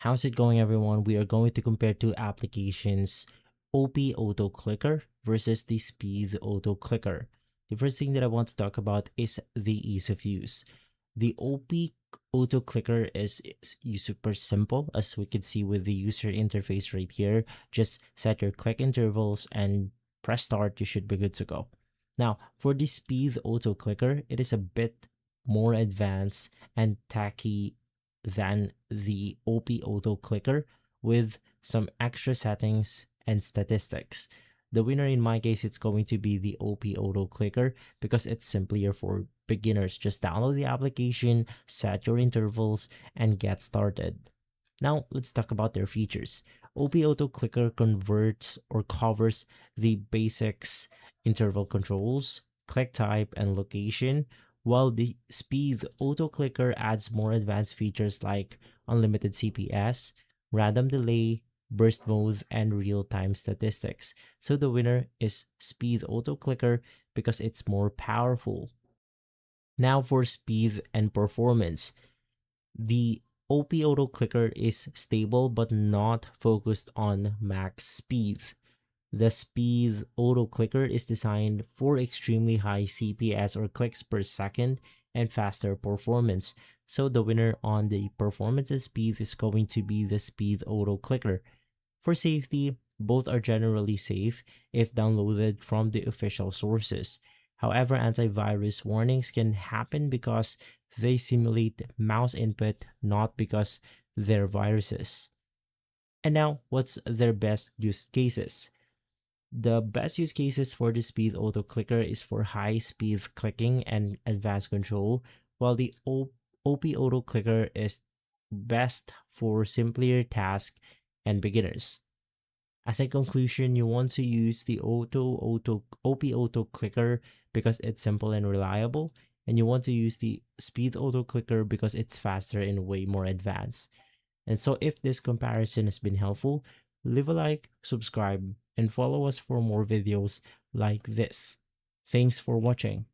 How's it going, everyone? We are going to compare two applications, OP Auto Clicker versus the Speed Auto Clicker. The first thing that I want to talk about is the ease of use. The OP Auto Clicker is super simple, as we can see with the user interface right here. Just set your click intervals and press start, you should be good to go. Now, for the Speed Auto Clicker, it is a bit more advanced and tacky than the OP Auto Clicker with some extra settings and statistics. The winner in my case, it's going to be the OP Auto Clicker because it's simpler for beginners. Just download the application, set your intervals, and get started. Now, let's talk about their features. OP Auto Clicker converts or covers the basics, interval controls, click type, and location, while the Speed Auto Clicker adds more advanced features like unlimited CPS, random delay, burst mode, and real-time statistics. So the winner is Speed Auto Clicker because it's more powerful. Now for speed and performance. The OP Auto Clicker is stable but not focused on max speed. The Speed Auto Clicker is designed for extremely high CPS or clicks per second and faster performance. So the winner on the performance and speed is going to be the Speed Auto Clicker. For safety, both are generally safe if downloaded from the official sources. However, antivirus warnings can happen because they simulate mouse input, not because they're viruses. And now, what's their best use cases? The best use cases for the Speed Auto Clicker is for high speed clicking and advanced control, while the OP Auto Clicker is best for simpler tasks and beginners. As a conclusion, you want to use the OP Auto Clicker because it's simple and reliable, and you want to use the Speed Auto Clicker because it's faster and way more advanced. And so if this comparison has been helpful, leave a like, subscribe, and follow us for more videos like this. Thanks for watching.